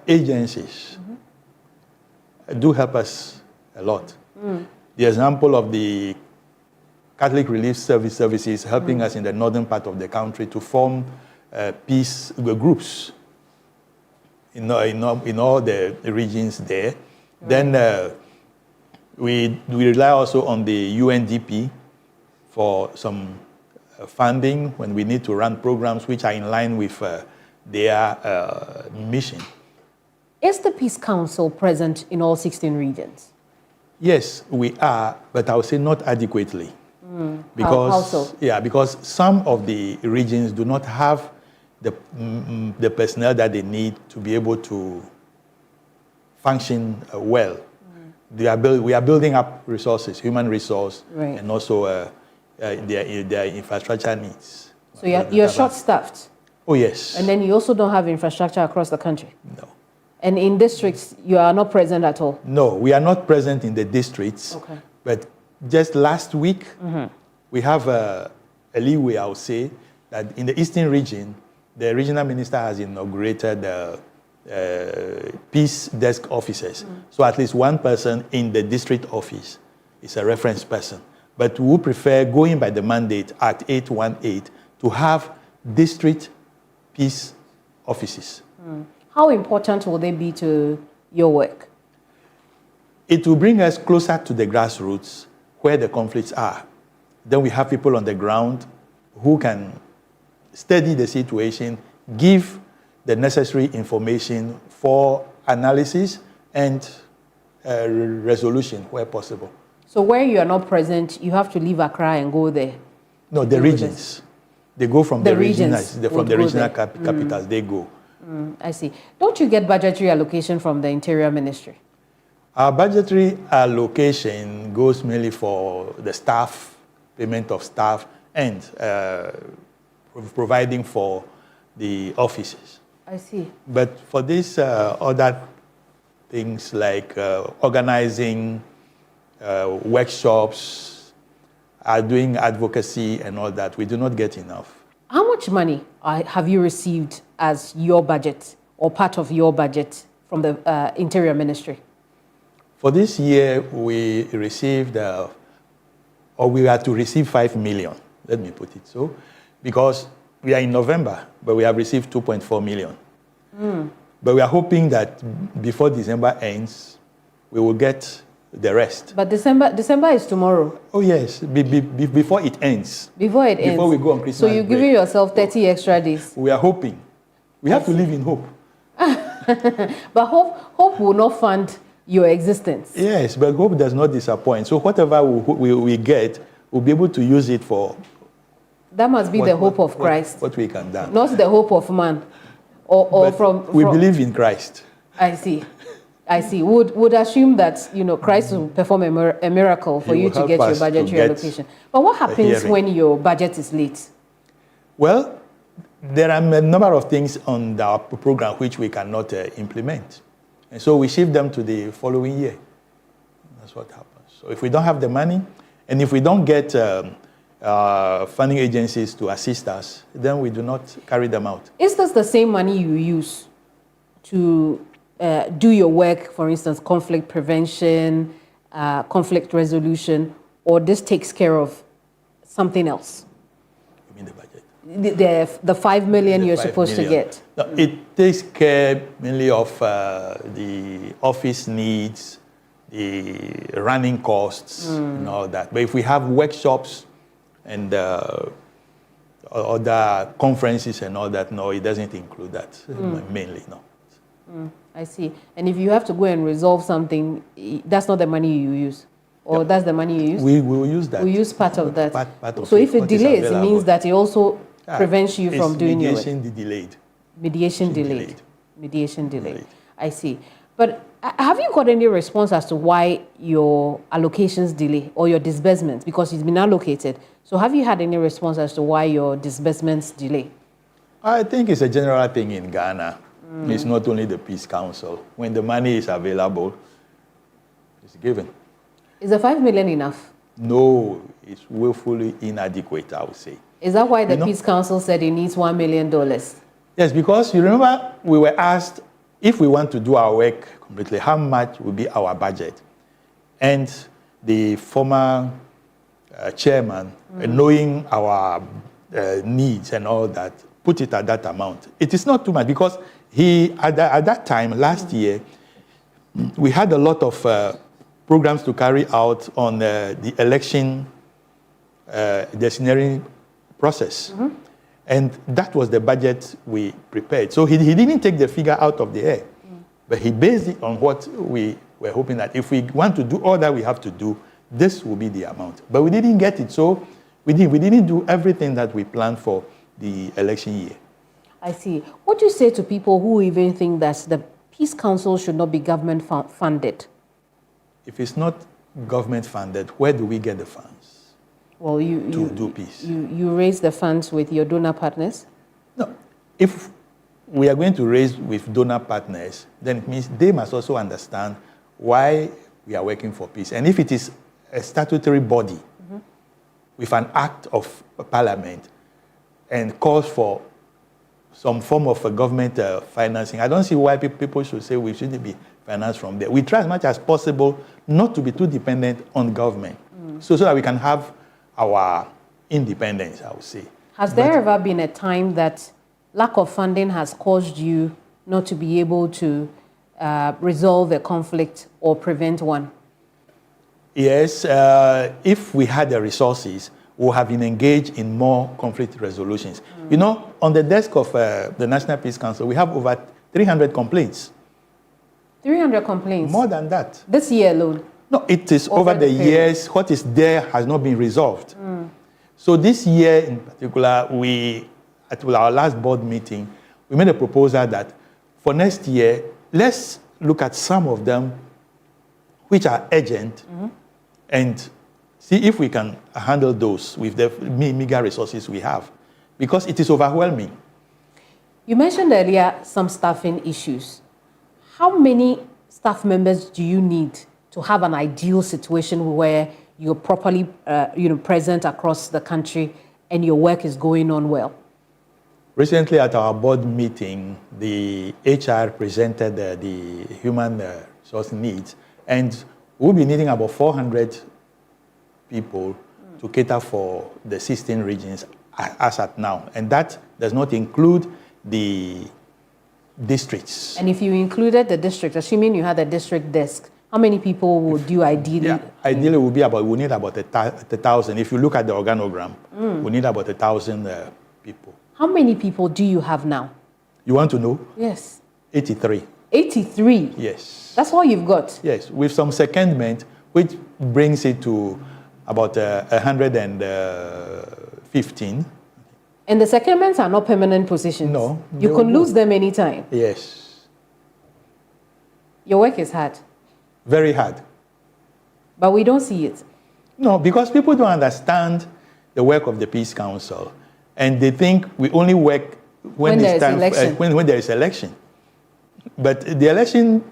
agencies do help us a lot. The example of the Catholic Relief Services helping us in the northern part of the country to form peace groups in all the regions there. Right. Then we rely also on the UNDP for some funding when we need to run programs which are in line with their mission. Is the Peace Council present in all 16 regions? Yes, we are, but I would say not adequately. Because, how so? Yeah, because some of the regions do not have the personnel that they need to be able to function well. We are building up resources, human resource, right, and also their infrastructure needs. So you're short-staffed? Oh, yes. And then you also don't have infrastructure across the country? No. And in districts, you are not present at all? No, we are not present in the districts. Okay. But just last week, we have a leeway, I would say, that in the Eastern region, the regional minister has inaugurated peace desk officers. So at least one person in the district office is a reference person. But we prefer, going by the mandate, Act 818, to have district peace offices. How important will they be to your work? It will bring us closer to the grassroots where the conflicts are. Then we have people on the ground who can study the situation, give the necessary information for analysis and resolution where possible. So where you are not present, you have to leave Accra and go there? No, the regions. They go from the regions, from the regional capitals, capitals, they go. I see. Don't you get budgetary allocation from the Interior Ministry? Our budgetary allocation goes mainly for the staff, payment of staff, and providing for the offices. I see. But for these other things like organizing workshops, doing advocacy and all that, we do not get enough. How much money have you received as your budget or part of your budget from the Interior Ministry? For this year, we received, or we are to receive 5 million, let me put it so, because we are in November, but we have received 2.4 million. But we are hoping that before December ends, we will get the rest. But December is tomorrow. Oh yes, before it ends. Before it ends. Before we go on Christmas So you're giving yourself 30 extra days. We are hoping. We have to live in hope. But hope will not fund your existence. Yes, but hope does not disappoint. So whatever we get, we'll be able to use it for... That must be the hope of Christ. What we can do. Not the hope of man. We believe in Christ. I see. Would assume that Christ will perform a miracle for you to get your budgetary allocation. But what happens when your budget is late? Well, there are a number of things on our program which we cannot implement. And so we shift them to the following year. That's what happens. So if we don't have the money, and if we don't get funding agencies to assist us, then we do not carry them out. Is this the same money you use to do your work, for instance, conflict prevention, conflict resolution, or this takes care of something else? You mean the budget? The 5 million you're supposed to get. No, it takes care mainly of the office needs, the running costs, and all that. But if we have workshops and other conferences and all that, no, it doesn't include that, mainly, no. I see. And if you have to go and resolve something, that's not the money you use? Or that's the money you use? We will use that. We use part of that. Part of so if it delays, it means that it also prevents you from doing your work. Mediation delayed. Mediation delayed. Mediation delayed. I see. But have you got any response as to why your allocations delay or your disbursements? Because it's been allocated. So have you had any response as to why your disbursements delay? I think it's a general thing in Ghana. It's not only the Peace Council. When the money is available, it's given. Is the 5 million enough? No, it's woefully inadequate, I would say. Is that why the Peace Council said it needs $1 million? Yes, because you remember we were asked if we want to do our work completely, how much will be our budget? And the former chairman, knowing our needs and all that, put it at that amount. It is not too much because at that time, last year, we had a lot of programs to carry out on the election decisionary process. And that was the budget we prepared. So he didn't take the figure out of the air, but he based it on what we were hoping that if we want to do all that we have to do, this will be the amount. But we didn't get it, so we didn't do everything that we planned for the election year. I see. What do you say to people who even think that the Peace Council should not be government funded? If it's not government funded, where do we get the funds? Well, to do peace. You raise the funds with your donor partners? No. If we are going to raise with donor partners, then it means they must also understand why we are working for peace. And if it is a statutory body with an act of parliament and calls for some form of a government financing, I don't see why people should say we shouldn't be financed from there. We try as much as possible not to be too dependent on government, so that we can have our independence, I would say. Has there ever been a time that lack of funding has caused you not to be able to resolve a conflict or prevent one? Yes, if we had the resources, we would have been engaged in more conflict resolutions. You know, on the desk of the National Peace Council, we have over 300 complaints. 300 complaints? More than that. This year alone? No, it is over the years. What is there has not been resolved. So this year in particular, at our last board meeting, we made a proposal that for next year, let's look at some of them which are urgent and see if we can handle those with the meager resources we have, because it is overwhelming. You mentioned earlier some staffing issues. How many staff members do you need to have an ideal situation where you're properly present across the country and your work is going on well? Recently at our board meeting, the HR presented the human resource needs, and we'll be needing about 400 people to cater for the 16 regions as at now. And that does not include the districts. And if you included the district, assuming you had a district desk, how many people would you ideally? Yeah, ideally we need about 1,000. If you look at the organogram, we need about 1,000 people. How many people do you have now? You want to know? Yes. 83. 83? Yes. That's all you've got? Yes, with some secondment, which brings it to about 115. And the secondments are not permanent positions? No. You can lose them anytime? Yes. Your work is hard? Very hard. But we don't see it? No, because people don't understand the work of the Peace Council. And they think we only work when there is election. But the election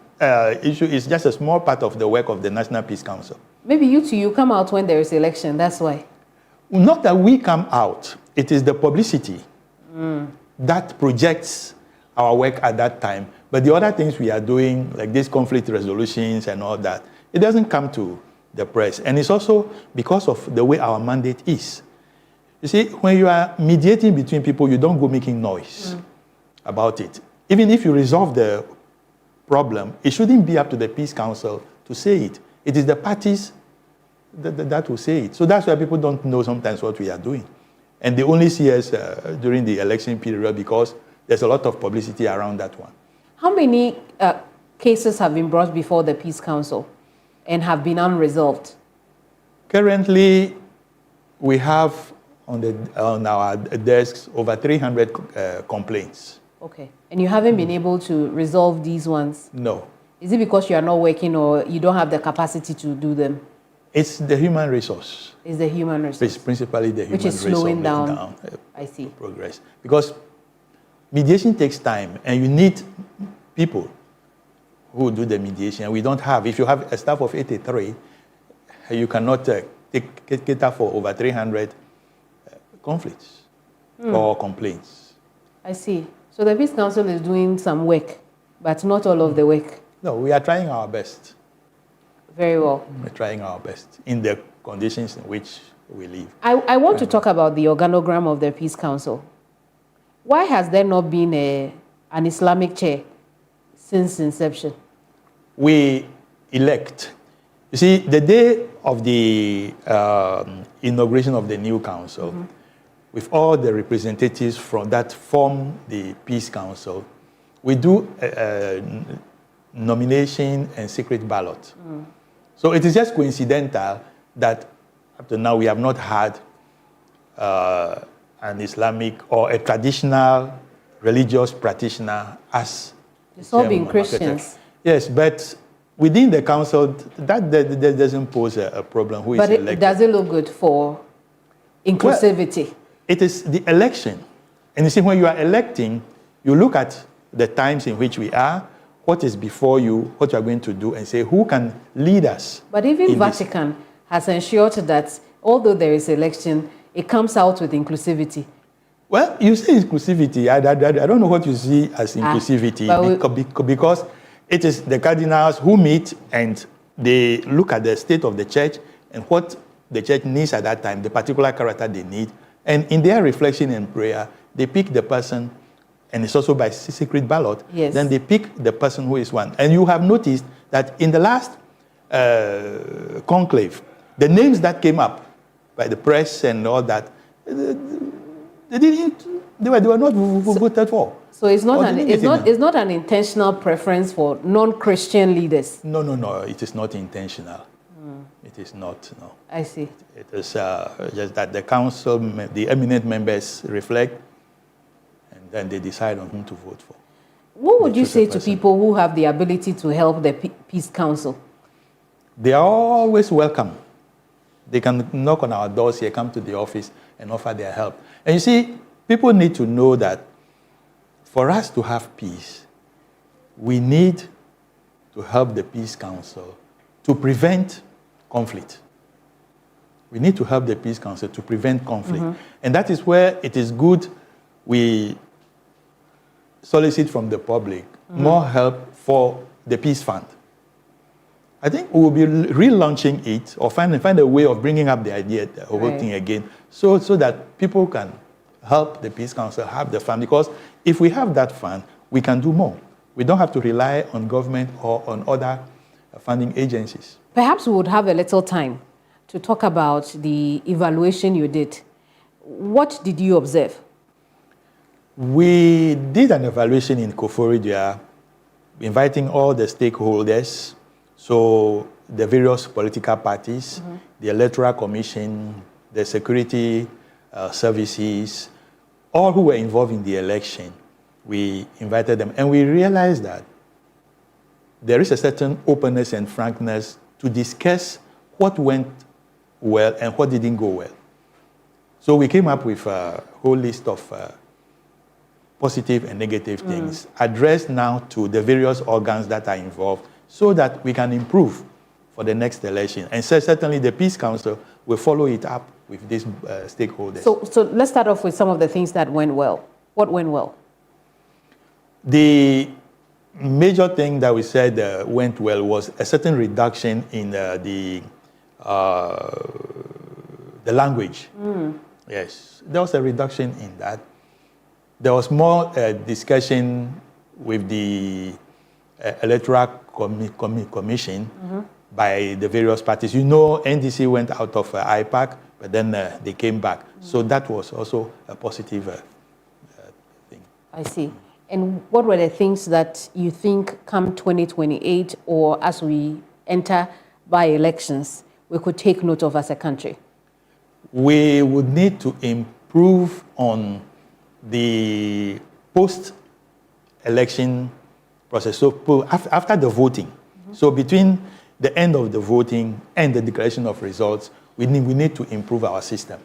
issue is just a small part of the work of the National Peace Council. Maybe you come out when there is election, that's why. Not that we come out. It is the publicity that projects our work at that time. But the other things we are doing, like these conflict resolutions and all that, it doesn't come to the press. And it's also because of the way our mandate is. You see, when you are mediating between people, you don't go making noise about it. Even if you resolve the problem, it shouldn't be up to the Peace Council to say it. It is the parties that will say it. So that's why people don't know sometimes what we are doing. And they only see us during the election period because there's a lot of publicity around that one. How many cases have been brought before the Peace Council and have been unresolved? Currently, we have on our desks over 300 complaints. Okay. And you haven't been able to resolve these ones? No. Is it because you are not working or you don't have the capacity to do them? It's the human resource. It's the human resource. It's principally the human resource. Which is slowing down. I see. Progress. Because mediation takes time and you need people who do the mediation. We don't have. If you have a staff of 83, you cannot cater for over 300 conflicts or complaints. I see. So the Peace Council is doing some work, but not all of the work. No, we are trying our best. Very well. We're trying our best in the conditions in which we live. I want to talk about the organogram of the Peace Council. Why has there not been an Islamic chair since inception? We elect. You see, the day of the inauguration of the new council, with all the representatives from that form the Peace Council, we do a nomination and secret ballot. So it is just coincidental that up to now we have not had an Islamic or a traditional religious practitioner as it's all been Christians. Yes, but within the council, that doesn't pose a problem. Who is elected? Does it look good for inclusivity? Well, it is the election. And you see, when you are electing, you look at the times in which we are, what is before you, what you are going to do, and say, who can lead us? But even Vatican has ensured that although there is election, it comes out with inclusivity. Well, you say inclusivity. I don't know what you see as inclusivity because it is the cardinals who meet and they look at the state of the church and what the church needs at that time, the particular character they need. And in their reflection and prayer, they pick the person and it's also by secret ballot, Yes. then they pick the person who is one. And you have noticed that in the last conclave, the names that came up by the press and all that, they were not voted for. So it's not Or an they didn't get in. it's not an intentional preference for non-Christian leaders. No, it is not intentional. It is not, no. I see. It is just that the council, the eminent members reflect, and then they decide on whom to vote for. What would They you choose a say to person. people who have the ability to help the Peace Council? They are always welcome. They can knock on our doors here, come to the office, and offer their help. And you see, people need to know that for us to have peace, we need to help the Peace Council to prevent conflict. We need to help the Peace Council to prevent conflict. And that is where it is good we solicit from the public more help for the Peace Fund. I think we will be relaunching it or find a way of bringing up the idea, the whole Right. thing again, so that people can help the Peace Council have the fund. Because if we have that fund, we can do more. We don't have to rely on government or on other funding agencies. Perhaps we would have a little time to talk about the evaluation you did. What did you observe? We did an evaluation in Koforidua, inviting all the stakeholders, so the various political parties, the Electoral Commission, the security services, all who were involved in the election. We invited them, and we realized that there is a certain openness and frankness to discuss what went well and what didn't go well. So we came up with a whole list of positive and negative things addressed now to the various organs that are involved so that we can improve for the next election. And so certainly the Peace Council will follow it up with these stakeholders. So let's start off with some of the things that went well. What went well? The major thing that we said went well was a certain reduction in the language. Yes, there was a reduction in that. There was more discussion with the Electoral Commission by the various parties. You know, NDC went out of IPAC, but then they came back. So that was also a positive thing. I see. And what were the things that you think come 2028 or as we enter by elections, we could take note of as a country? We would need to improve on the post-election process. So after the voting, so between the end of the voting and the declaration of results, we need to improve our system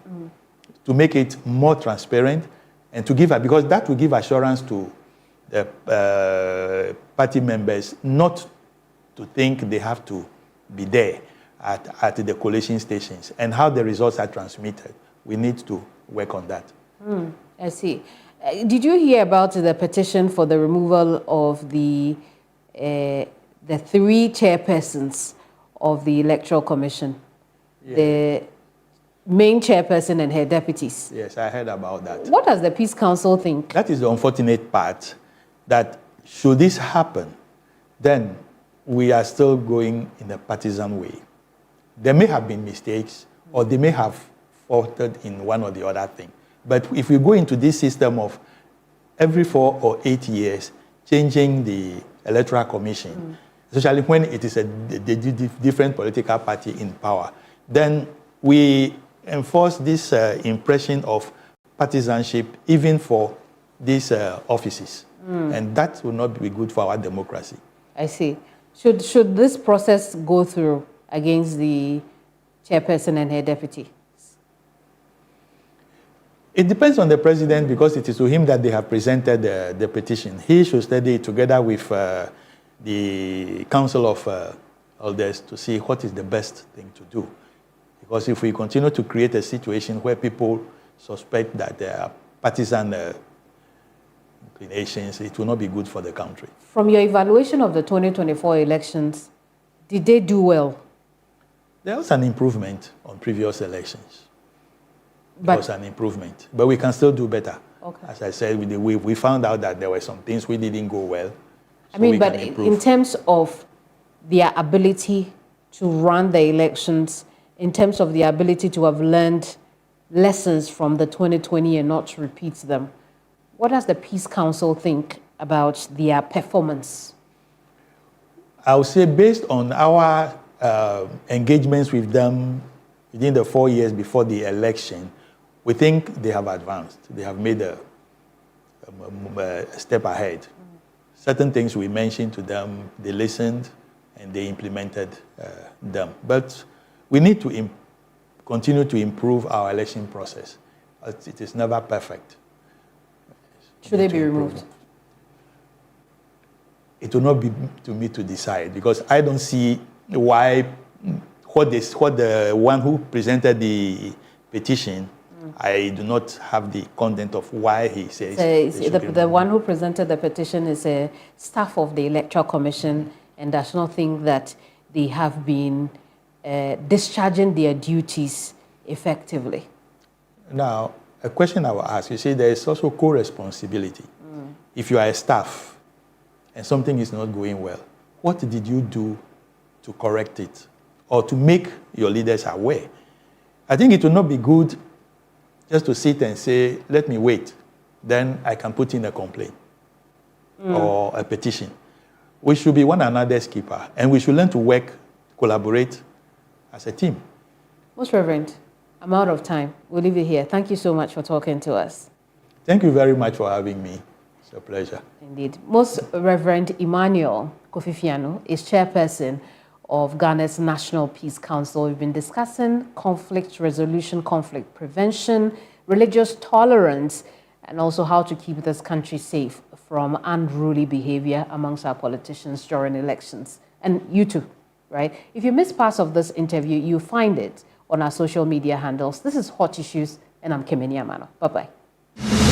to make it more transparent and to give, because that will give assurance to the party members not to think they have to be there at the collation stations, and how the results are transmitted. We need to work on that. I see. Did you hear about the petition for the removal of the three chairpersons of the Electoral Commission? Yeah. The main chairperson and her deputies. Yes, I heard about that. What does the Peace Council think? That is the unfortunate part, that should this happen, then we are still going in a partisan way. There may have been mistakes, or they may have faltered in one or the other thing. But if we go into this system of every 4 or 8 years changing the Electoral Commission, especially when it is a different political party in power, then we enforce this impression of partisanship even for these offices. And that will not be good for our democracy. I see. Should this process go through against the chairperson and her deputy? It depends on the president, because it is to him that they have presented the petition. He should study it together with the Council of Elders to see what is the best thing to do. Because if we continue to create a situation where people suspect that there are partisan inclinations, it will not be good for the country. From your evaluation of the 2024 elections, did they do well? There was an improvement on previous elections. There But was an improvement, but we can still do better. Okay. As I said, we found out that there were some things we didn't go well. I mean, we but can in improve. terms of their ability to run the elections, in terms of the ability to have learned lessons from the 2020 and not to repeat them, what does the Peace Council think about their performance? I would say based on our engagements with them within the 4 years before the election, we think they have advanced. They have made a step ahead. Certain things we mentioned to them, they listened and they implemented them. But we need to continue to improve our election process. It is never perfect. Should they be removed? It will not be to me to decide, because I don't see why what the one who presented the petition, I do not have the content of why he says. The one who presented the petition is a staff of the Electoral Commission and does not think that they have been discharging their duties effectively. Now, a question I will ask, you see, there is also co-responsibility. If you are a staff and something is not going well, what did you do to correct it or to make your leaders aware? I think it will not be good just to sit and say, let me wait, then I can put in a complaint or a petition. We should be one another's keeper, and we should learn to work, collaborate as a team. Most Reverend, I'm out of time. We'll leave it here. Thank you so much for talking to us. Thank you very much for having me. It's a pleasure. Indeed. Most Reverend Emmanuel Kofi-Fiano is chairperson of Ghana's National Peace Council. We've been discussing conflict resolution, conflict prevention, religious tolerance, and also how to keep this country safe from unruly behavior amongst our politicians during elections. And you too, right? If you missed parts of this interview, you'll find it on our social media handles. This is Hot Issues, and I'm Kemeni Amano. Bye-bye.